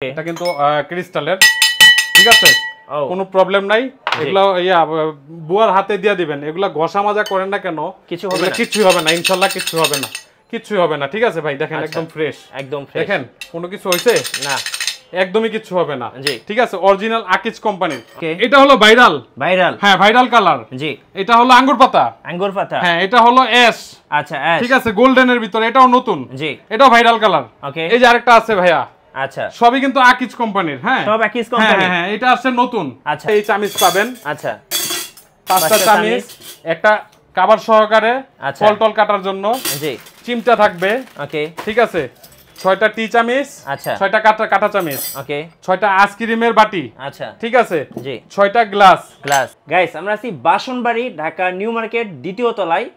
এটা কিন্তু ক্রিস্টালের, ঠিক আছে, কোনো প্রবলেম নাই। এগুলো বুয়ার হাতে দিয়ে দিবেন, এগুলো ঘষা মাজা করেন না কেন, কিছুই হবে না ইনশাআল্লাহ, কিছুই হবে না, ঠিক আছে ভাই। দেখেন একদম ফ্রেশ, দেখেন কোনো কিছু হইছে না, একদমই কিছু হবে না, ঠিক আছে। অরিজিনাল আকিজ কোম্পানির। এটা হলো ভাইরাল, হ্যাঁ ভাইরাল কালার। জি, এটা হলো আঙ্গুর পাতা, হ্যাঁ এটা হলো অ্যাশ, আচ্ছা ঠিক আছে, গোল্ডেনের ভিতরে। এটাও নতুন, জি এটাও ভাইরাল কালার। এই যে আরেকটা আছে ভাইয়া, আচ্ছা সবই কিন্তু আকিজ কোম্পানির, হ্যাঁ সব আকিজ কোম্পানির, হ্যাঁ এটা আসছে নতুন। আচ্ছা এই চামিচ পাবেন, আচ্ছা 5টা চামিচ, একটা কভার সহকারে ফলটল কাটার জন্য, জি চিমটা থাকবে, ওকে ঠিক আছে। 6টা টি চামিচ, আচ্ছা 6টা কাটা চামিচ, ওকে 6টা আইসক্রিমের বাটি, আচ্ছা ঠিক আছে, জি 6টা গ্লাস। গাইস আমরা আছি বাসনবাড়ি, ঢাকা নিউ মার্কেট, দ্বিতীয় তলায়,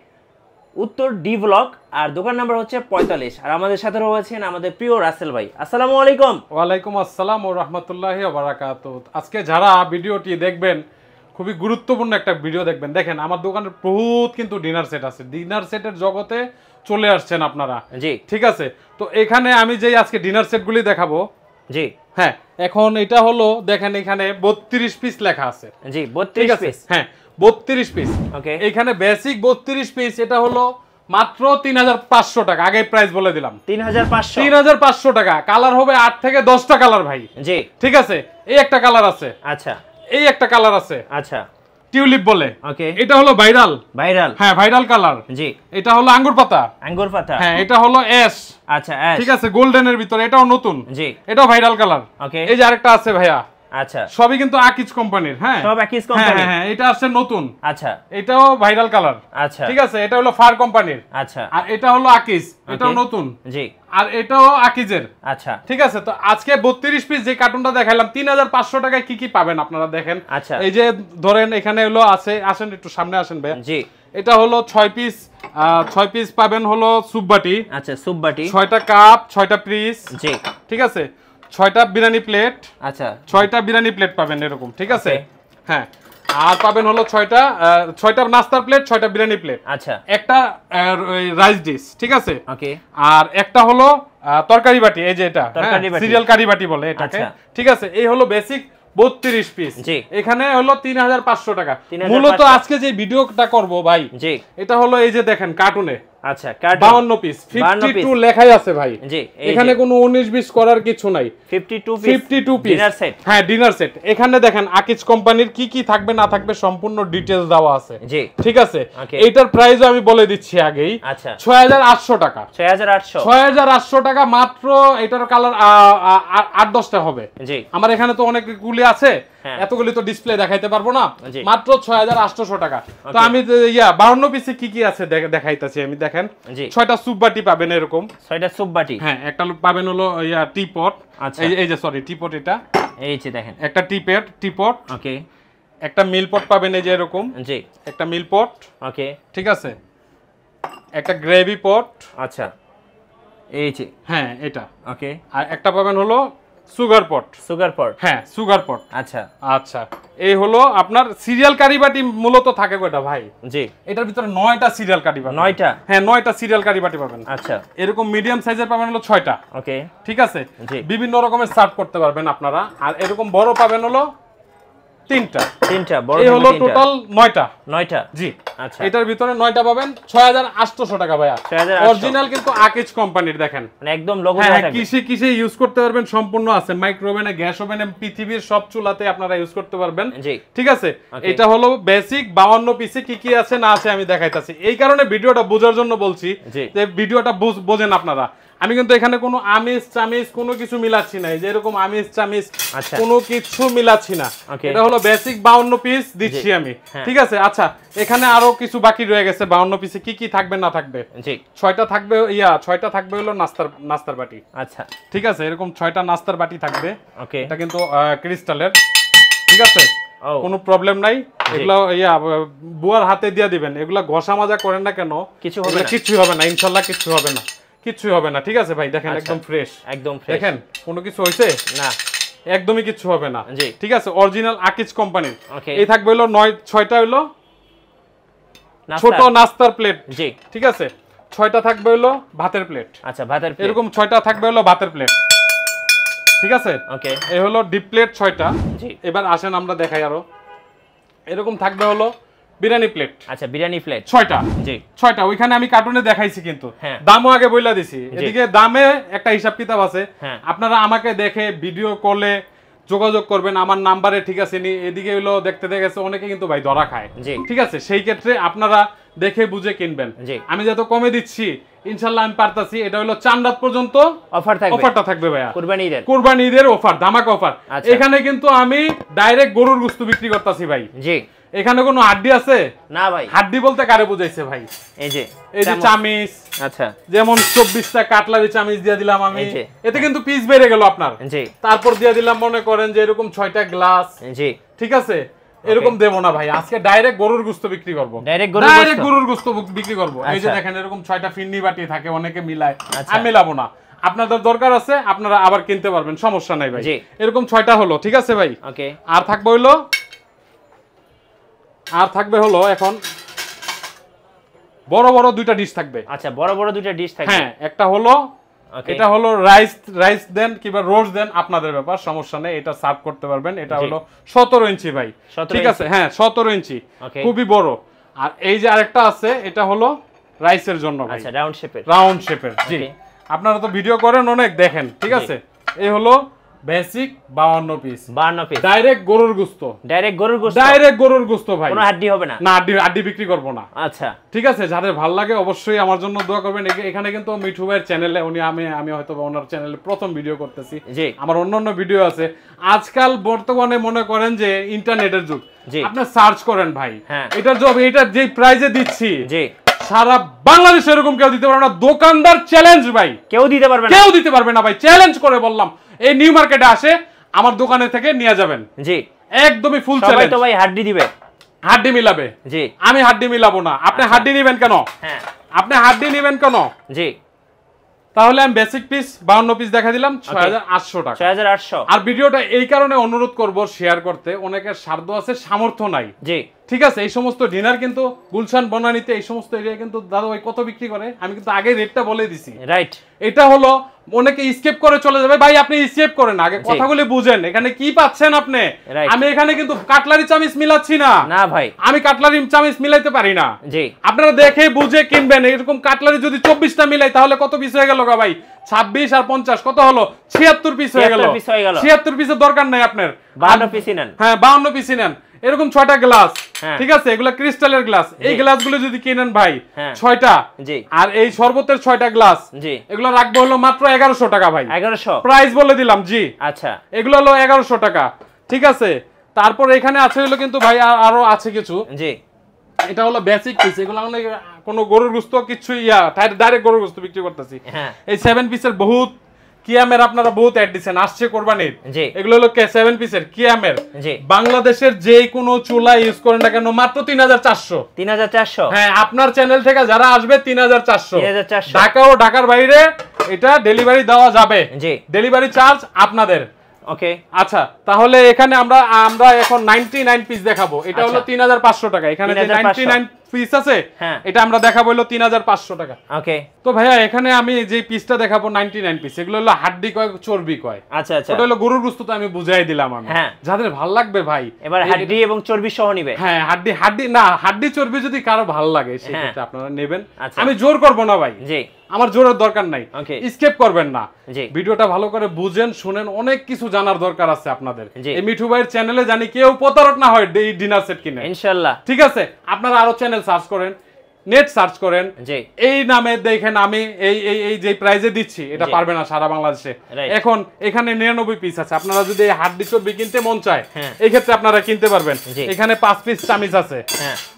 উত্তর ডি ব্লক, আর দোকান নাম্বার হচ্ছে 45। আর আমাদের সাথে রয়েছেন আমাদের প্রিয় রাসেল ভাই। আসসালামু আলাইকুম। ওয়ালাইকুম আসসালাম ওয়া রাহমাতুল্লাহি ওয়া বারাকাতুহু। আজকে যারা ভিডিওটি দেখবেন খুবই গুরুত্বপূর্ণ একটা ভিডিও দেখবেন। দেখেন আমার দোকানের বহুত কিন্তু ডিনার সেট আছে, ডিনার সেটের জগতে চলে আসছেন আপনারা, জি ঠিক আছে। তো এখানে আমি যেই আজকে ডিনার সেটগুলি দেখাবো, জি হ্যাঁ এখন এটা হলো দেখেন এখানে 32 পিস লেখা আছে, জি 32 পিস, হ্যাঁ 32 পিস, ওকে। এখানে বেসিক 32 পিস, এটা হলো মাত্র 3500 টাকা, আগে প্রাইস বলে দিলাম 3500 টাকা। কালার হবে 8 থেকে 10টা কালার ভাই, জি ঠিক আছে। এই একটা কালার আছে, আচ্ছা এই একটা কালার আছে, আচ্ছা টিউলিপ বলে, ওকে। এটা হলো ভাইরাল, হ্যাঁ ভাইরাল কালার, জি। এটা হলো আঙ্গুর পাতা, হ্যাঁ এটা হলো অ্যাশ, আচ্ছা অ্যাশ ঠিক আছে, গোল্ডেনের ভিতরে। এটাও নতুন, জি এটাও ভাইরাল কালার, ওকে। এই যে আরেকটা আছে ভাইয়া, আচ্ছা সবই কিন্তু আকিজ কোম্পানির, হ্যাঁ সব আকিজ কোম্পানির, হ্যাঁ এটা আসছে নতুন, আচ্ছা এটাও ভাইরাল কালার, আচ্ছা ঠিক আছে। এটা হলো ফার কোম্পানির, আচ্ছা। আর এটা হলো আকিজ, এটাও নতুন, জি। আর এটাও আকিজের, আচ্ছা ঠিক আছে। তো আজকে 32 পিস যে কার্টুনটা দেখাইলাম 3500 টাকায় কি কি পাবেন আপনারা দেখেন, আচ্ছা। এই যে ধরেন এখানে হলো আছে, আসেন একটু সামনে আসেন ভাই, জি। এটা হলো 6 পিস পাবেন হলো সুপবাটি, আচ্ছা সুপবাটি, 6টা কাপ, 6টা পিস, জি ঠিক আছে। 6টা বিরিয়ানি প্লেট, আচ্ছা 6টা বিরিয়ানি প্লেট পাবেন এরকম, ঠিক আছে, হ্যাঁ। আর পাবেন হলো 6টা নাস্তার প্লেট, 6টা বিরিয়ানি প্লেট, আচ্ছা। একটা রাইস ডিশ, ঠিক আছে, ওকে। আর একটা হলো তরকারি বাটি, এই যে এটা সিরিয়াল কারি বাটি বলে এটাকে, ঠিক আছে। এই হলো বেসিক 32 পিস, এখানে হলো 3500 টাকা। মূলত আজকে যে ভিডিওটা করব ভাই, জি এটা হলো এই যে দেখেন কার্টুনে, আচ্ছা 52 পিস, 52 লেখাই আছে ভাই, জি এখানে কোনো 19-20 করার কিছু নাই, 52 পিস ডিনার সেট, হ্যাঁ ডিনার সেট। এখানে দেখেন আকিজ কোম্পানির কি কি থাকবে না থাকবে সম্পূর্ণ ডিটেইলস দেওয়া আছে, জি ঠিক আছে। এইটার প্রাইসও আমি বলে দিচ্ছি আগেই, আচ্ছা 6800 টাকা, 6800 টাকা মাত্র। এটার কালার 8-10টা হবে, জি। আমার এখানে তো অনেকগুলি আছে, এতগুলি তো ডিসপ্লে দেখাইতে পারবো না, মাত্র 6800 টাকা। তো আমি 52 পিসে কি কি আছে দেখাইতাছি আমি, দেখেন 6টা সুপ বাটি পাবেন এরকম, 6টা সুপ বাটি, হ্যাঁ একটা পাবেন হলো টিপট, আচ্ছা এই যে সরি টিপট, এটা এই যে দেখেন একটা টিপট, ওকে। একটা মিল পট পাবেন এই যে এরকম, জি একটা মিল পট, ওকে ঠিক আছে। একটা গ্রেভি পট, আচ্ছা এই যে, হ্যাঁ এটা, ওকে। আর একটা পাবেন হলো সুগার পট, হ্যাঁ সুগার পট, আচ্ছা আচ্ছা। এই হলো আপনার সিরিয়াল কারি বাটি মূলত থাকে কয়টা ভাই, জি এটার ভিতরে 9টা সিরিয়াল কারি বাটি, 9টা, হ্যাঁ 9টা সিরিয়াল কারি বাটি পাবেন, আচ্ছা। এরকম মিডিয়াম সাইজের পাবেন হলো 6টা, ওকে ঠিক আছে। বিভিন্ন রকমের সার্ভ করতে পারবেন আপনারা। আর এরকম বড় পাবেন হলো 3টা বড়, এই হলো টোটাল 9টা, জি আচ্ছা। এটার ভিতরে 9টা পাবেন 6800 টাকা ভাইয়া, অরিজিনাল কিন্তু আকিজ কোম্পানির, দেখেন মানে একদম লোগো দেওয়া থাকবে। কিসে ইউজ করতে পারবেন সম্পূর্ণ আছে, মাইক্রোওভেনে, গ্যাস ওভেনে, পৃথিবীর সব চুলাতে আপনারা ইউজ করতে পারবেন, জি ঠিক আছে। এটা হলো বেসিক 52 পিসে কি কি আছে না আছে আমি দেখাইতাছি। এই কারণে ভিডিওটা বোঝার জন্য বলছি, যে ভিডিওটা বোঝেন আপনারা। আমি কিন্তু এখানে কোনো আমিষ চামিজ কোনো কিছু মিলাচ্ছি না, যে এরকম আমিষ চামিজ কোনো কিছু মিলাচ্ছি না। এটা হলো বেসিক 52 পিস দিচ্ছি আমি, ঠিক আছে। আচ্ছা এখানে আরো কিছু বাকি রয়ে গেছে 52 পিসে কি কি থাকবে না থাকবে, জি 6টা থাকবে, 6টা থাকবে হলো নাস্তার বাটি, আচ্ছা ঠিক আছে। এরকম 6টা নাস্তার বাটি থাকবে, ওকে। এটা কিন্তু ক্রিস্টালের, ঠিক আছে, কোনো প্রবলেম নাই। এগুলো বুয়ার হাতে দিয়ে দিবেন, এগুলো ঘষা মাজা করেন না কেন, কিছুই হবে না ইনশাআল্লাহ, কিছুই হবে না, ঠিক আছে ভাই। দেখেন একদম ফ্রেশ, দেখেন কোনো কিছু হইছে না, একদমই কিছু হবে না, জি ঠিক আছে। অরিজিনাল আকিজ কোম্পানির। এই থাকবে হলো 6টা হলো ছোট নাস্তার প্লেট, জি ঠিক আছে। 6টা থাকবে হলো ভাতের প্লেট, আচ্ছা ভাতের প্লেট, এরকম 6টা থাকবে হলো ভাতের প্লেট, ঠিক আছে ওকে এই হলো ডিপ প্লেট 6টা জি এবার আসেন আমরা দেখাই আরো এরকম থাকবে হলো বিরিয়ানি প্লেট আচ্ছা বিরিয়ানি প্লেট 6টা জি 6টা ওইখানে আমি কার্টুনে দেখাইছি কিন্তু হ্যাঁ। দামও আগে বইলা দিছি এদিকে দামে একটা হিসাব কিতাব আছে হ্যাঁ। আপনারা আমাকে দেখে ভিডিও কলে যোগাযোগ করবেন আমার নাম্বারে ঠিক আছে নি এদিকে হলো দেখতে দেখেছে অনেকে কিন্তু ভাই ধরা খায় জি ঠিক আছে সেই ক্ষেত্রে আপনারা দেখে বুঝে কিনবেন জি আমি যত কমে দিচ্ছি ইনশাআল্লাহ আমি পারতাছি এটা হলো চাঁদ পর্যন্ত অফার থাকবে অফারটা থাকবে ভাইয়া কুরবানি ঈদের অফার ধামাকা অফার এখানে কিন্তু আমি ডাইরেক্ট গরুর গোশত বিক্রি করতেছি ভাই জি এখানে কোনো হাড্ডি আছে না ভাই হাড্ডি বলতে কারে বুঝাইছে ভাই এই যে চামিচ আচ্ছা যেমন 24টা কাটলারি চামিচ দিয়ে দিলাম আমি এতে কিন্তু পিস বেড়ে গেল আপনার জি তারপর দিয়ে দিলাম মনে করেন যে এরকম 6টা গ্লাস জি ঠিক আছে এরকম দেব না ভাই আজকে ডাইরেক্ট গরুর গোশত বিক্রি করব ডাইরেক্ট গরুর গোশত বিক্রি করব এই যে দেখেন এরকম 6টা ফিন্নি বাটি থাকে অনেকে মিলায় আমি মেলাবো না আপনাদের দরকার আছে আপনারা আবার কিনতে পারবেন সমস্যা নাই ভাই এরকম 6টা হলো ঠিক আছে ভাই ওকে আর থাকবে হলো এখন বড় বড় দুইটা ডিশ থাকবে আচ্ছা বড় বড় দুইটা ডিশ থাকবে হ্যাঁ একটা হলো এটা হলো রাইস দেন কিংবা রোস্ট দেন আপনাদের ব্যাপার সমস্যা নেই এটা সার্ভ করতে পারবেন এটা হলো 17 ইঞ্চি ভাই ঠিক আছে হ্যাঁ 17 ইঞ্চি খুবই বড় আর এই যে আরেকটা আছে এটা হলো রাইসের জন্য ভাই আচ্ছা রাউন্ড শেপের জি আপনারা তো ভিডিও করেন অনেক দেখেন ঠিক আছে এই হলো বেসিক 52 পিস ডাইরেক্ট গরুর গোশত ভাই কোনো হাড্ডি হবে না হাড্ডি বিক্রি করব না আচ্ছা ঠিক আছে যাদের ভালো লাগে অবশ্যই আমার জন্য দোয়া করবেন এখানে কিন্তু মিঠু ভাইয়ের চ্যানেলে আমি হয়তো ওনার চ্যানেলে প্রথম ভিডিও করতেছি আমার অন্যান্য ভিডিও আছে আজকাল বর্তমানে মনে করেন যে ইন্টারনেটের যুগ আপনি সার্চ করেন ভাই এটার যে প্রাইজে দিচ্ছি সারা বাংলাদেশে এরকম কেউ দিতে পারবে না দোকানদার চ্যালেঞ্জ ভাই কেউ দিতে পারবে না ভাই চ্যালেঞ্জ করে বললাম এই নিউ মার্কেটে আসে আমার দোকানে থেকে নিয়ে যাবেন জি একদমই ফুল চ্যালেঞ্জ সবাই তো ভাই হাড্ডি দিবে হাড্ডি মিলাবে জি আমি হাড্ডি মিলাবো না আপনি হাড্ডি নেবেন কেন হ্যাঁ আপনি হাড্ডি নেবেন কেন জি তাহলে আমি বেসিক পিস 52 পিস দেখা দিলাম 6800 টাকা 6800 আর ভিডিওটা এই কারণে অনুরোধ করব শেয়ার করতে অনেকের সাধ্য আছে সামর্থ্য নাই জি ঠিক আছে এই সমস্ত ডিনার কিন্তু গুলশান বনানীতে এই সমস্ত এরিয়া কিন্তু দাদা ভাই কত বিক্রি করে আমি কিন্তু আগে রেটটা বলে দিছি রাইট এটা হলো অনেকে স্কেপ করে চলে যাবে ভাই আপনি স্কেপ করেন আগে কথাগুলি বুঝেন এখানে কি পাচ্ছেন আপনি আমি এখানে কিন্তু কাটলারি চামিচ মিলাচ্ছি না না ভাই আমি কাটলারি চামিচ মিলাইতে পারি না জি আপনারা দেখে বুঝে কিনবেন এরকম কাটলারি যদি 24টা মিলাই তাহলে কত পিস হয়ে গেল ভাই 26 আর 50 কত হলো 76 পিস হয়ে গেল 76 পিসের দরকার নাই আপনার 52 পিসই নেন হ্যাঁ 52 পিসই নেন এরকম 6টা গ্লাস ঠিক আছে এগুলা ক্রিস্টালের গ্লাস এই গ্লাসগুলো যদি কিনেন ভাই 6টা জি আর এই শরবতের 6টা গ্লাস জি এগুলো রাখবো হলো মাত্র 1100 টাকা ভাই 1100 প্রাইস বলে দিলাম জি আচ্ছা এগুলো হলো 1100 টাকা ঠিক আছে তারপর এখানে আছে হলো কিন্তু ভাই আরো আছে কিছু জি এটা হলো বেসিক পিস এগুলো মানে কোনো গরুর গোশত কিছু ডাইরেক্ট গরুর গোশত বিক্রি করতেছি এই 7 পিসের বহুত কিয়ামের আপনারা বহুত অ্যাড দিবেন আসছে কুরবানির এগুলো হলো 7 পিসের কিয়ামের বাংলাদেশের যে কোনো চুলা ইউজ করেন না কেন মাত্র 3400 হ্যাঁ আপনার চ্যানেল থেকে যারা আসবে 3400 ঢাকা ও ঢাকার বাইরে এটা ডেলিভারি দেওয়া যাবে ডেলিভারি চার্জ আপনাদের ওকে আচ্ছা তাহলে এখানে আমরা এখন 99 পিস দেখাবো এটা হলো 3500 টাকা এখানে যে 99 পিস আছে এটা আমরা দেখাবো হলো 3500 টাকা ওকে তো ভাইয়া এখানে আমি যে পিসটা দেখাবো 99 পিস এগুলো হলো হাড্ডি কয় চর্বি কয় আচ্ছা আচ্ছা ওটা হলো গরুর গোশত তো আমি বুঝাই দিলাম আমি যাদের ভালো লাগবে ভাই এবার হাড্ডি এবং চর্বি সহ নিবে হ্যাঁ হাড্ডি চর্বি যদি কারো ভালো লাগে সেক্ষেত্রে আপনারা নেবেন আমি জোর করব না ভাই জি আমার জোরের দরকার নাই স্কিপ করবেন না ভিডিওটা ভালো করে বুঝেন শুনেন অনেক কিছু জানার দরকার আছে আপনাদের এই মিঠু ভাইয়ের চ্যানেলে জানি কেউ প্রতারক না হয় এই ডিনার সেট কিনে ইনশাআল্লাহ ঠিক আছে আপনারা আরো চ্যানেল সার্চ করেন নেট সার্চ করেন এই নামে দেখেন আমি এই যে প্রাইজে দিচ্ছি এটা পারবে না সারা বাংলাদেশে এখন এখানে 99 পিস আছে আপনারা যদি এই হাড্ডি চর্বি কিনতে মন চায় এই ক্ষেত্রে আপনারা কিনতে পারবেন এখানে 5 পিস চামিচ আছে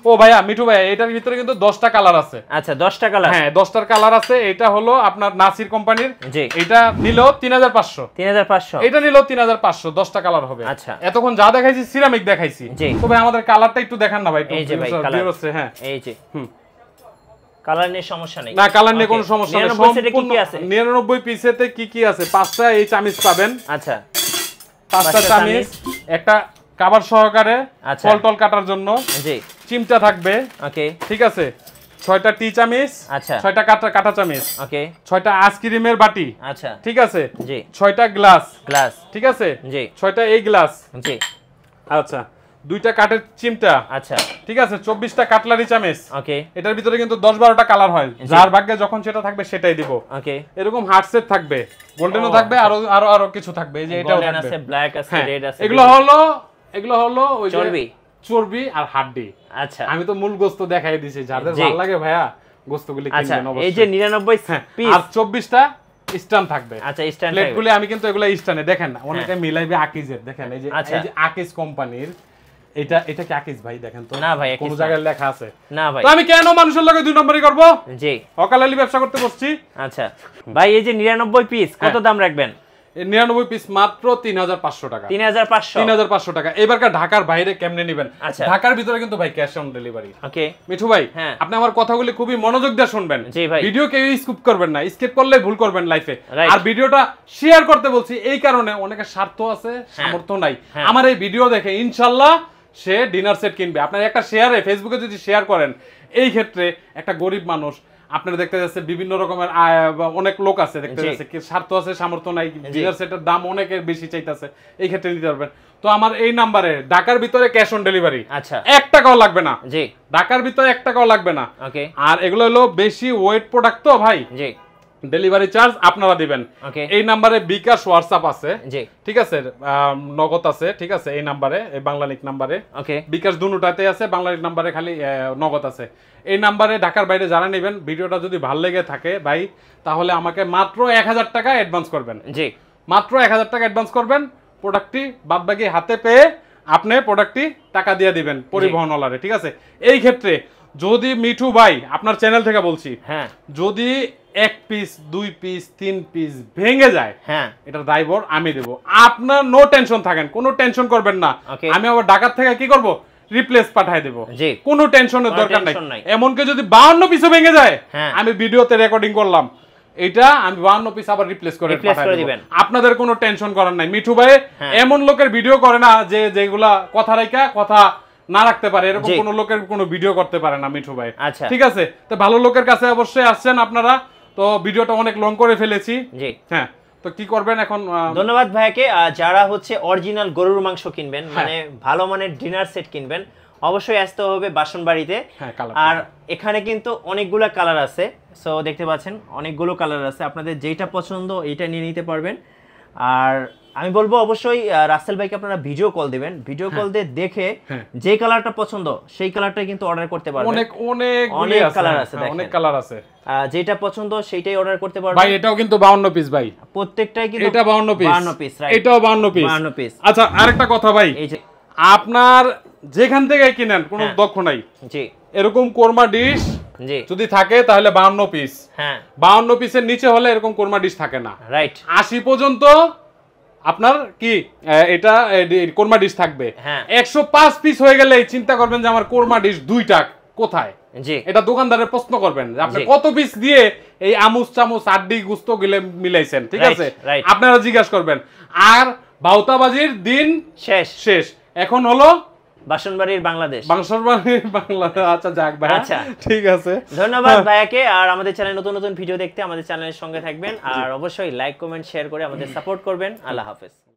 ও ভাইয়া মিঠু ভাই এটার ভিতরে কিন্তু 10টা কালার আছে আচ্ছা 10টা কালার হ্যাঁ 10টার কালার আছে এটা হলো আপনার নাসির কোম্পানির এটা নিলো 3500 এটা নিলো 3500 10টা কালার হবে আচ্ছা এতক্ষণ যা দেখাইছি সিরামিক দেখাইছি তো ভাই আমাদের কালারটা একটু দেখান না ভাই এই যে ভাই কালার আছে হ্যাঁ এই যে কালার নিয়ে সমস্যা নেই না কালার নিয়ে কোনো সমস্যা নেই 99 পিসেতে কি আছে 5টা এই চামিচ পাবেন আচ্ছা 5টা চামিচ একটা কভার সহকারে ফল টল কাটার জন্য জি চিমটা থাকবে ওকে ঠিক আছে 6টা টি চামিচ, আচ্ছা 6টা কাটা চামিচ, ওকে 6টা আইসক্রিমের বাটি, আচ্ছা ঠিক আছে, জি 6টা গ্লাস, গ্লাস ঠিক আছে, জি 6টা এই গ্লাস, জি আচ্ছা 2টা কাঠের চিমটা, আচ্ছা ঠিক আছে, 24টা কাটলারি চামিচ। ওকে এটার ভিতরে কিন্তু 10-12টা কালার হয়, যার ভাগ্যে যখন সেটা থাকবে সেটাই দিব। ওকে এরকম হার্ট সেট থাকবে, গোল্ডেনও থাকবে, আরো আরো আরো কিছু থাকবে, এই যে এটাও গোল্ডেন থাকবে। আছে, ব্ল্যাক আছে, হ্যাঁ, রেড আছে, এগুলো হলো ওই যে চর্বি। চর্বি আর হাড্ডি। আচ্ছা আমি তো মূল গোস্ত দেখাই দিয়েছি, যাদের জি। ভালো লাগে ভাইয়া গোস্তগুলি আচ্ছা কিনবেন অবশ্যই। এই যে 99 হ্যাঁ, পিস, আর 24টা স্ট্যান্ড থাকবে। আচ্ছা স্ট্যান্ড প্লেটগুলি আমি কিন্তু এগুলা স্ট্যান্ডে দেখেন অনেকে মিলাইবে আকিজের, দেখেন এই যে আচ্ছা। এই যে আকিজ কোম্পানির, এটা কি আকিজ ভাই? দেখেন তো না ভাই, কোন আকিজ না। জায়গায় লেখা আছে? না ভাই তো আমি কেন মানুষের লগে 2 নম্বরই করব? জি অকালালি ব্যবসা করতে বসছি। আচ্ছা ভাই এই যে 99 পিস কত দাম রাখবেন? এই 99 পিস মাত্র 3500 টাকা। 3500 3500 টাকা। এবারকার ঢাকার বাইরে কেমনে নেবেন? আচ্ছা। ঢাকার ভিতরে কিন্তু ভাই ক্যাশ অন ডেলিভারি। ওকে মিঠু ভাই, হ্যাঁ। আপনি আমার কথাগুলি খুবই মনোযোগ দিয়ে শুনবেন। জি ভাই। ভিডিও কেউ স্কিপ করবেন না, স্কিপ করলে ভুল করবেন লাইফে। Right. আর ভিডিওটা শেয়ার করতে বলছি এই কারণে, অনেকের স্বার্থ আছে, সামর্থ্য নাই। হ্যাঁ। আমার এই ভিডিও দেখে ইনশাআল্লাহ সে ডিনার সেট কিনবে। আপনার একটা শেয়ারে ফেসবুকে যদি শেয়ার করেন, এই ক্ষেত্রে একটা গরিব মানুষ আপনারা দেখতে যাচ্ছে বিভিন্ন রকমের অনেক লোক আছে দেখতে জি। যাচ্ছে, কি স্বার্থ আছে সামর্থ্য নাই, ডিনার সেটের দাম অনেকের বেশি চাইতেছে, এই ক্ষেত্রে নিতে পারবেন। তো আমার এই নাম্বারে ঢাকার ভিতরে ক্যাশ অন ডেলিভারি, আচ্ছা 1 টাকাও লাগবে না। জি ঢাকার ভিতরে 1 টাকাও লাগবে না। ওকে আর এগুলো হলো বেশি ওয়েট প্রোডাক্ট তো ভাই, জি ডেলিভারি চার্জ আপনারা দিবেন। ওকে এই নাম্বারে বিকাশ হোয়াটসঅ্যাপ আছে, জি ঠিক আছে, নগদ আছে, ঠিক আছে, এই নাম্বারে, এই বাংলালিংক নাম্বারে ওকে বিকাশ দুটাতে আছে, বাংলালিংক নাম্বারে খালি নগদ আছে। এই নাম্বারে ঢাকার বাইরে যারা নেবেন, ভিডিওটা যদি ভালো লেগে থাকে ভাই, তাহলে আমাকে মাত্র 1000 টাকা অ্যাডভান্স করবেন। জি মাত্র 1000 টাকা অ্যাডভান্স করবেন, প্রোডাক্টটি বাদবাকি হাতে পেয়ে আপনি প্রোডাক্টটি টাকা দিয়ে দিবেন পরিবহনওয়ালারে, ঠিক আছে। এই ক্ষেত্রে যদি মিঠু ভাই, আপনার চ্যানেল থেকে বলছি, হ্যাঁ যদি 1 পিস 2 পিস 3 পিস ভেঙে যায়, হ্যাঁ এটার দায়ভার আমি দেব। আপনার নো টেনশন থাকেন, কোনো টেনশন করবেন না। Okay. আমি আবার ঢাকার থেকে কি করব, রিপ্লেস পাঠিয়ে দেব, জি কোনো টেনশনের কোনো দরকার নাই। tension নাই। এমনকি যদি 52 পিসও ভেঙে যায়, হ্যাঁ। আমি ভিডিওতে রেকর্ডিং করলাম, এটা আমি 52 পিস আবার রিপ্লেস করে Replace পাঠিয়ে করে দেব। দিবেন। আপনাদের কোনো টেনশন করার নাই। মিঠু ভাই হ্যাঁ। এমন লোকের ভিডিও করে না যে যেগুলা কথা রাখা কথা না রাখতে পারে, এরকম জি। কোন লোকের কোনো ভিডিও করতে পারে না মিঠু ভাই। আচ্ছা। ঠিক আছে, তো ভালো লোকের কাছে অবশ্যই আসছেন আপনারা। তো ভিডিওটা অনেক লং করে ফেলেছি। জি হ্যাঁ, তো কি করবেন এখন? ধন্যবাদ ভাইয়াকে। যারা হচ্ছে অরিজিনাল গরুর মাংস কিনবেন, মানে ভালো মানের ডিনার সেট কিনবেন, অবশ্যই আসতে হবে বাসনবাড়িতে। হ্যাঁ, কালার। আর এখানে কিন্তু অনেকগুলো কালার আছে, সো দেখতে পাচ্ছেন অনেকগুলো কালার আছে, আপনাদের যেটা পছন্দ এইটা নিয়ে নিতে পারবেন। আর আমি বলবো অবশ্যই রাসেল ভাইকে আপনারা ভিডিও কল দিবেন, ভিডিও কল দিয়ে দেখে যে কালারটা পছন্দ সেই কালারটাই কিন্তু অর্ডার করতে পারবেন। অনেক অনেক অনেক কালার আছে, হ্যাঁ, দেখেন। অনেক কালার আছে। যেটা পছন্দ সেইটাই অর্ডার করতে পারবেন। ভাই এটাও কিন্তু 52 পিস ভাই, প্রত্যেকটাই কিন্তু এটা 52 পিস, 52 পিস, রাইট, এটাও 52 পিস। 52 পিস। আচ্ছা, আরেকটা কথা ভাই, এই যে আপনার যেখান থেকে কিনেন কোনো দক্ষ নাই, জি এরকম কোরমা ডিশ জি যদি থাকে তাহলে 52 পিস। হ্যাঁ 52 পিসের নিচে হলে এরকম কোরমা ডিশ থাকে না। রাইট 80 পর্যন্ত আপনার কি এটা কোরমা ডিশ থাকবে। হ্যাঁ 105 পিস হয়ে গেলে চিন্তা করবেন যে আমার কোরমা ডিশ দুইটা কোথায়। জি এটা দোকানদারের প্রশ্ন করবেন যে আপনি জি। কত পিস দিয়ে এই আমুস চামুচ আড্ডি গুস্ত গিলে মিলাইছেন, ঠিক Right, আছে, right. আপনারা জিজ্ঞাসা করবেন। আর বাউতাবাজির দিন শেষ শেষ, এখন হলো বাসনবাড়ির বাংলাদেশ। বাংলা। আচ্ছা যাক ভাই, আচ্ছা। ঠিক আছে, ধন্যবাদ ভাইয়াকে। আর আমাদের চ্যানেলে নতুন নতুন ভিডিও দেখতে আমাদের চ্যানেলের সঙ্গে থাকবেন, আর অবশ্যই লাইক কমেন্ট শেয়ার করে আমাদের সাপোর্ট করবেন। আল্লাহ হাফেজ।